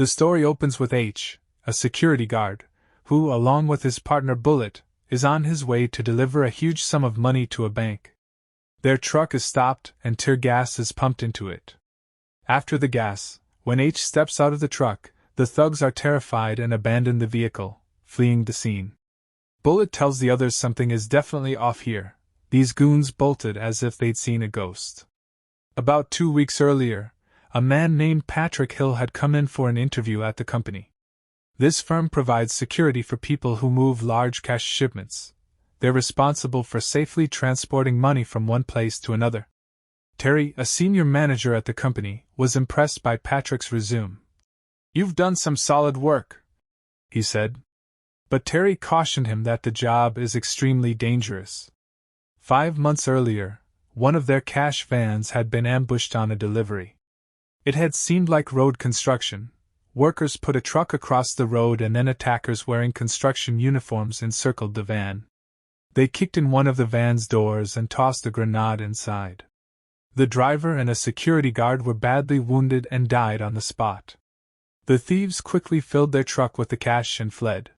The story opens with H, a security guard, who, along with his partner Bullet, is on his way to deliver a huge sum of money to a bank. Their truck is stopped and tear gas is pumped into it. After the gas, when H steps out of the truck, the thugs are terrified and abandon the vehicle, fleeing the scene. Bullet tells the others something is definitely off here. These goons bolted as if they'd seen a ghost. About 2 weeks earlier, a man named Patrick Hill had come in for an interview at the company. This firm provides security for people who move large cash shipments. They're responsible for safely transporting money from one place to another. Terry, a senior manager at the company, was impressed by Patrick's resume. "You've done some solid work," he said. But Terry cautioned him that the job is extremely dangerous. 5 months earlier, one of their cash vans had been ambushed on a delivery. It had seemed like road construction. Workers put a truck across the road and then attackers wearing construction uniforms encircled the van. They kicked in one of the van's doors and tossed a grenade inside. The driver and a security guard were badly wounded and died on the spot. The thieves quickly filled their truck with the cash and fled.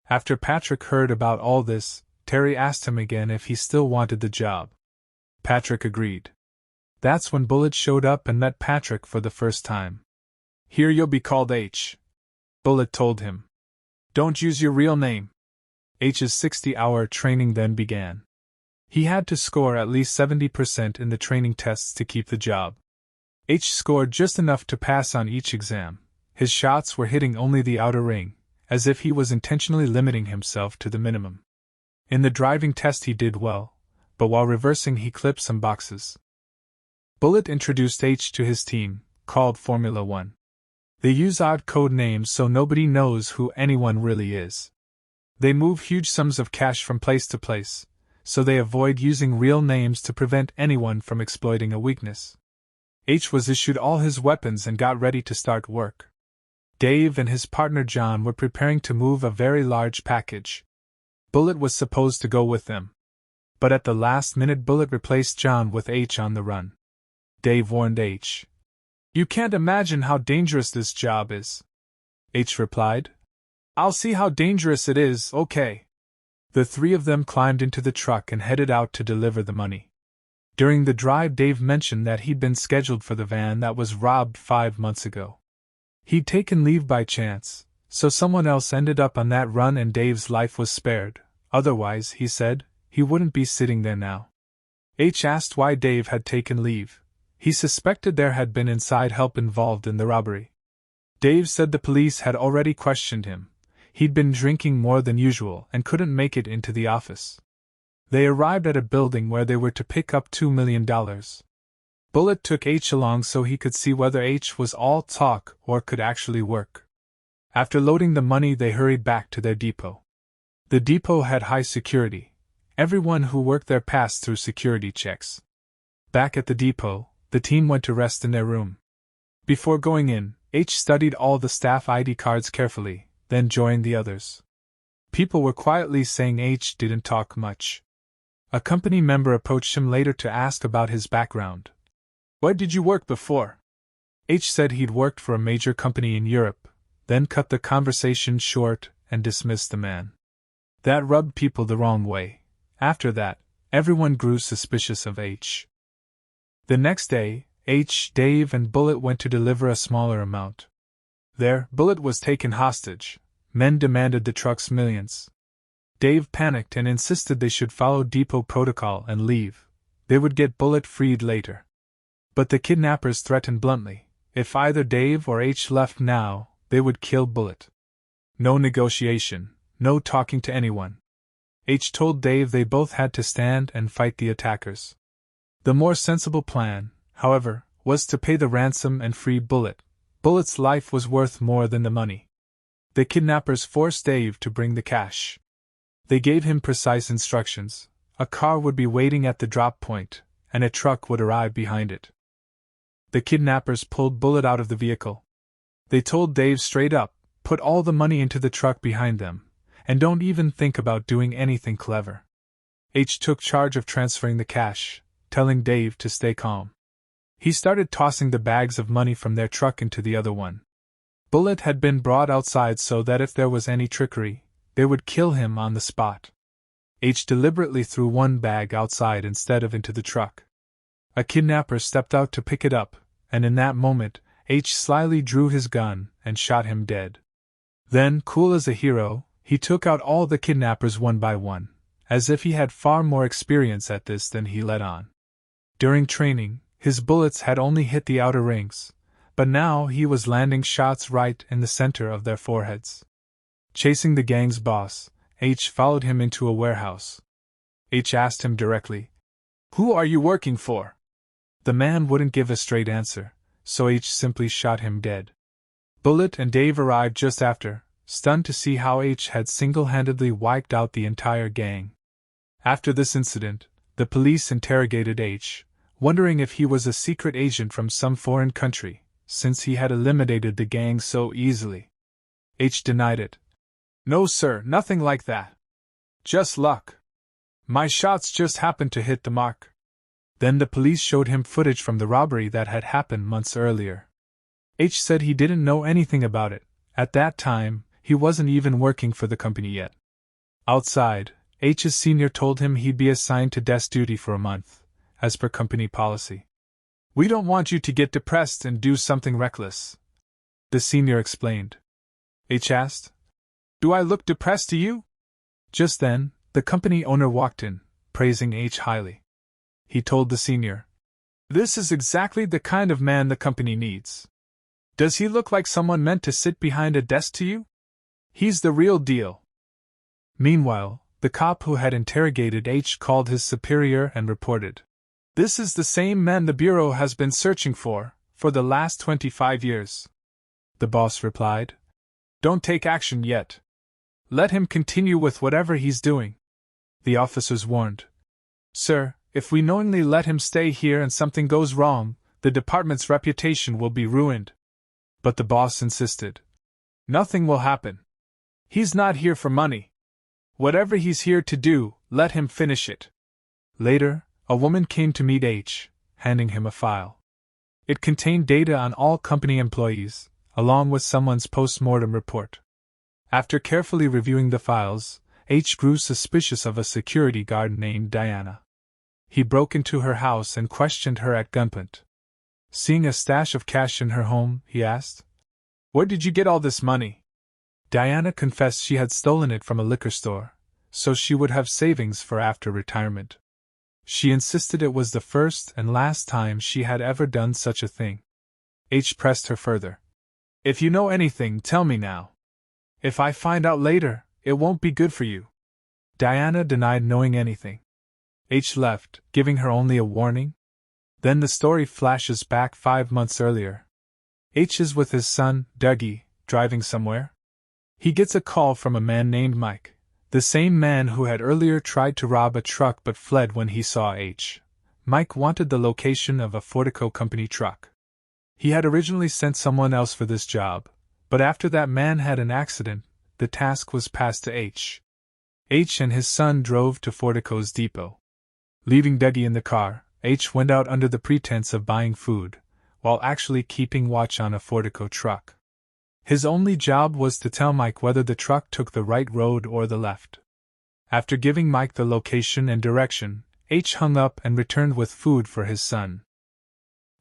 After Patrick heard about all this, Terry asked him again if he still wanted the job. Patrick agreed. That's when Bullet showed up and met Patrick for the first time. "Here you'll be called H," Bullet told him. "Don't use your real name." H's 60-hour training then began. He had to score at least 70% in the training tests to keep the job. H scored just enough to pass on each exam. His shots were hitting only the outer ring, as if he was intentionally limiting himself to the minimum. In the driving test he did well, but while reversing he clipped some boxes. Bullet introduced H to his team, called Formula 1. They use odd code names so nobody knows who anyone really is. They move huge sums of cash from place to place, so they avoid using real names to prevent anyone from exploiting a weakness. H was issued all his weapons and got ready to start work. Dave and his partner John were preparing to move a very large package. Bullet was supposed to go with them. But at the last minute Bullet replaced John with H on the run. Dave warned H. "You can't imagine how dangerous this job is." H replied, "I'll see how dangerous it is, okay." The three of them climbed into the truck and headed out to deliver the money. During the drive Dave mentioned that he'd been scheduled for the van that was robbed 5 months ago. He'd taken leave by chance, so someone else ended up on that run and Dave's life was spared. Otherwise, he said, he wouldn't be sitting there now. H asked why Dave had taken leave. He suspected there had been inside help involved in the robbery. Dave said the police had already questioned him. He'd been drinking more than usual and couldn't make it into the office. They arrived at a building where they were to pick up $2 million. Bullet took H along so he could see whether H was all talk or could actually work. After loading the money they hurried back to their depot. The depot had high security. Everyone who worked there passed through security checks. Back at the depot, the team went to rest in their room. Before going in, H studied all the staff ID cards carefully, then joined the others. People were quietly saying H didn't talk much. A company member approached him later to ask about his background. "Where did you work before?" H said he'd worked for a major company in Europe, then cut the conversation short and dismissed the man. That rubbed people the wrong way. After that, everyone grew suspicious of H. The next day, H, Dave, and Bullet went to deliver a smaller amount. There, Bullet was taken hostage. Men demanded the truck's millions. Dave panicked and insisted they should follow depot protocol and leave. They would get Bullet freed later. But the kidnappers threatened bluntly. If either Dave or H left now, they would kill Bullet. No negotiation, no talking to anyone. H told Dave they both had to stand and fight the attackers. The more sensible plan, however, was to pay the ransom and free Bullet. Bullet's life was worth more than the money. The kidnappers forced Dave to bring the cash. They gave him precise instructions. A car would be waiting at the drop point, and a truck would arrive behind it. The kidnappers pulled Bullet out of the vehicle. They told Dave straight up, "Put all the money into the truck behind them, and don't even think about doing anything clever." H took charge of transferring the cash, telling Dave to stay calm. He started tossing the bags of money from their truck into the other one. Bullet had been brought outside so that if there was any trickery, they would kill him on the spot. H deliberately threw one bag outside instead of into the truck. A kidnapper stepped out to pick it up, and in that moment, H slyly drew his gun and shot him dead. Then, cool as a hero, he took out all the kidnappers one by one, as if he had far more experience at this than he let on. During training, his bullets had only hit the outer rings, but now he was landing shots right in the center of their foreheads. Chasing the gang's boss, H followed him into a warehouse. H asked him directly, "Who are you working for?" The man wouldn't give a straight answer, so H simply shot him dead. Bullet and Dave arrived just after, stunned to see how H had single-handedly wiped out the entire gang. After this incident, the police interrogated H, wondering if he was a secret agent from some foreign country, since he had eliminated the gang so easily. H denied it. "No sir, nothing like that. Just luck. My shots just happened to hit the mark." Then the police showed him footage from the robbery that had happened months earlier. H said he didn't know anything about it. At that time, he wasn't even working for the company yet. Outside, H's senior told him he'd be assigned to desk duty for a month, as per company policy. "We don't want you to get depressed and do something reckless," the senior explained. H asked, "Do I look depressed to you?" Just then, the company owner walked in, praising H highly. He told the senior, "This is exactly the kind of man the company needs. Does he look like someone meant to sit behind a desk to you? He's the real deal." Meanwhile, the cop who had interrogated H called his superior and reported, "This is the same man the Bureau has been searching for the last 25 years. The boss replied, "Don't take action yet. Let him continue with whatever he's doing." The officers warned, "Sir, if we knowingly let him stay here and something goes wrong, the department's reputation will be ruined." But the boss insisted, "Nothing will happen. He's not here for money. Whatever he's here to do, let him finish it." Later, a woman came to meet H, handing him a file. It contained data on all company employees, along with someone's post-mortem report. After carefully reviewing the files, H grew suspicious of a security guard named Diana. He broke into her house and questioned her at gunpoint. Seeing a stash of cash in her home, he asked, "Where did you get all this money?" Diana confessed she had stolen it from a liquor store, so she would have savings for after retirement. She insisted it was the first and last time she had ever done such a thing. H pressed her further. "If you know anything, tell me now. If I find out later, it won't be good for you." Diana denied knowing anything. H left, giving her only a warning. Then the story flashes back 5 months earlier. H is with his son, Dougie, driving somewhere. He gets a call from a man named Mike, the same man who had earlier tried to rob a truck but fled when he saw H. Mike wanted the location of a Fortico company truck. He had originally sent someone else for this job, but after that man had an accident, the task was passed to H. H and his son drove to Fortico's depot. Leaving Dougie in the car, H went out under the pretense of buying food, while actually keeping watch on a Fortico truck. His only job was to tell Mike whether the truck took the right road or the left. After giving Mike the location and direction, H hung up and returned with food for his son.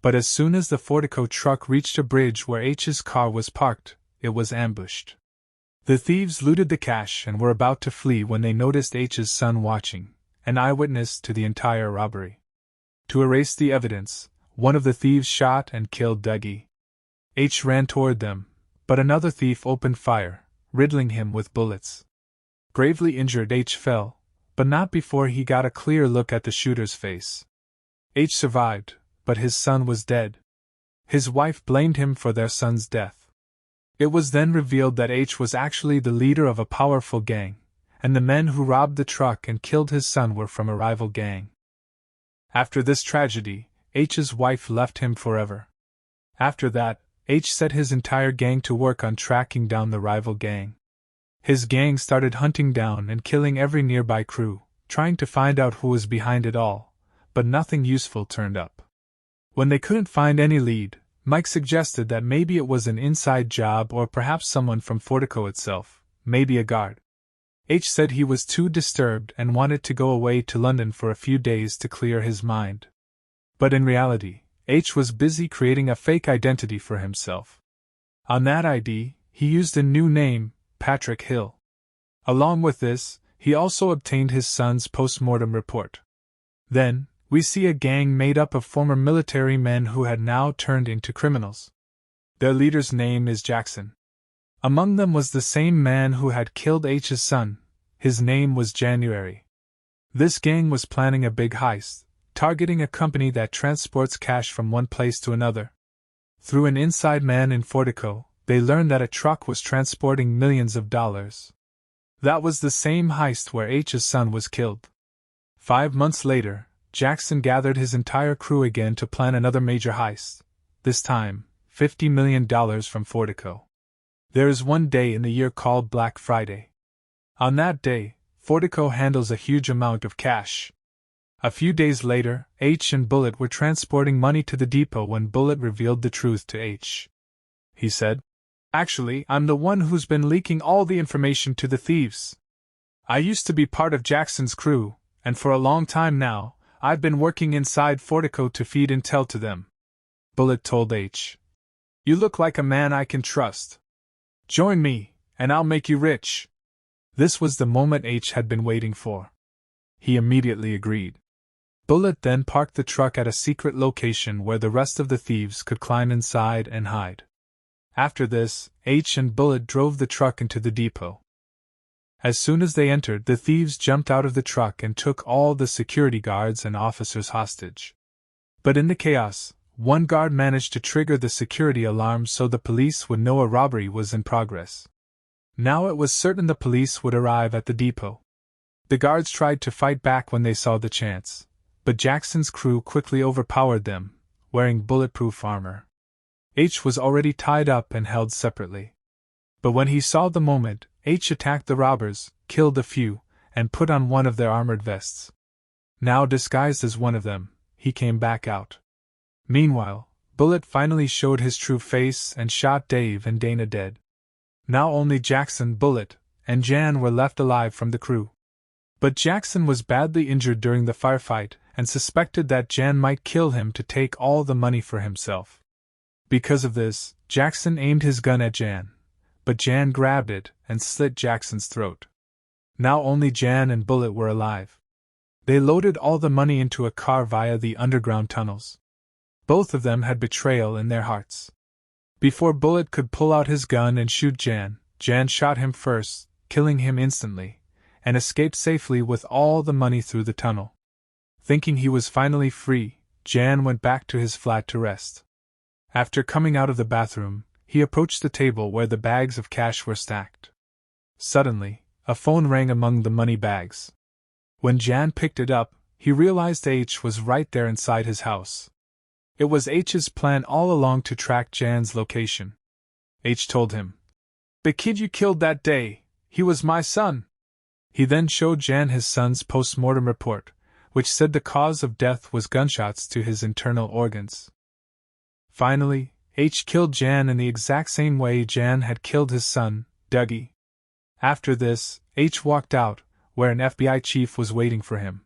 But as soon as the Fortico truck reached a bridge where H's car was parked, it was ambushed. The thieves looted the cash and were about to flee when they noticed H's son watching, an eyewitness to the entire robbery. To erase the evidence, one of the thieves shot and killed Dougie. H ran toward them, but another thief opened fire, riddling him with bullets. Gravely injured, H fell, but not before he got a clear look at the shooter's face. H survived, but his son was dead. His wife blamed him for their son's death. It was then revealed that H was actually the leader of a powerful gang, and the men who robbed the truck and killed his son were from a rival gang. After this tragedy, H's wife left him forever. After that, H set his entire gang to work on tracking down the rival gang. His gang started hunting down and killing every nearby crew, trying to find out who was behind it all, but nothing useful turned up. When they couldn't find any lead, Mike suggested that maybe it was an inside job or perhaps someone from Fortico itself, maybe a guard. H said he was too disturbed and wanted to go away to London for a few days to clear his mind. But in reality, H was busy creating a fake identity for himself. On that ID, he used a new name, Patrick Hill. Along with this, he also obtained his son's post-mortem report. Then, we see a gang made up of former military men who had now turned into criminals. Their leader's name is Jackson. Among them was the same man who had killed H's son. His name was January. This gang was planning a big heist, targeting a company that transports cash from one place to another. Through an inside man in Fortico, they learned that a truck was transporting millions of dollars. That was the same heist where H's son was killed. 5 months later, Jackson gathered his entire crew again to plan another major heist, this time, $50 million from Fortico. There is one day in the year called Black Friday. On that day, Fortico handles a huge amount of cash. A few days later, H and Bullet were transporting money to the depot when Bullet revealed the truth to H. He said, "Actually, I'm the one who's been leaking all the information to the thieves. I used to be part of Jackson's crew, and for a long time now, I've been working inside Fortico to feed intel to them." Bullet told H, "You look like a man I can trust. Join me, and I'll make you rich." This was the moment H had been waiting for. He immediately agreed. Bullet then parked the truck at a secret location where the rest of the thieves could climb inside and hide. After this, H and Bullet drove the truck into the depot. As soon as they entered, the thieves jumped out of the truck and took all the security guards and officers hostage. But in the chaos, one guard managed to trigger the security alarm so the police would know a robbery was in progress. Now it was certain the police would arrive at the depot. The guards tried to fight back when they saw the chance, but Jackson's crew quickly overpowered them, wearing bulletproof armor. H was already tied up and held separately. But when he saw the moment, H attacked the robbers, killed a few, and put on one of their armored vests. Now disguised as one of them, he came back out. Meanwhile, Bullet finally showed his true face and shot Dave and Dana dead. Now only Jackson, Bullet, and Jan were left alive from the crew. But Jackson was badly injured during the firefight and suspected that Jan might kill him to take all the money for himself. Because of this, Jackson aimed his gun at Jan, but Jan grabbed it and slit Jackson's throat. Now only Jan and Bullet were alive. They loaded all the money into a car via the underground tunnels. Both of them had betrayal in their hearts. Before Bullet could pull out his gun and shoot Jan, Jan shot him first, killing him instantly, and escaped safely with all the money through the tunnel. Thinking he was finally free, Jan went back to his flat to rest. After coming out of the bathroom, he approached the table where the bags of cash were stacked. Suddenly, a phone rang among the money bags. When Jan picked it up, he realized H was right there inside his house. It was H's plan all along to track Jan's location. H told him, "The kid you killed that day, he was my son." He then showed Jan his son's post-mortem report, which said the cause of death was gunshots to his internal organs. Finally, H killed Jan in the exact same way Jan had killed his son, Dougie. After this, H walked out, where an FBI chief was waiting for him.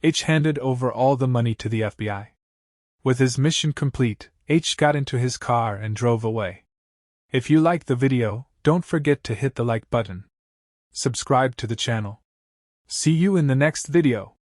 H handed over all the money to the FBI. With his mission complete, H got into his car and drove away. If you liked the video, don't forget to hit the like button. Subscribe to the channel. See you in the next video.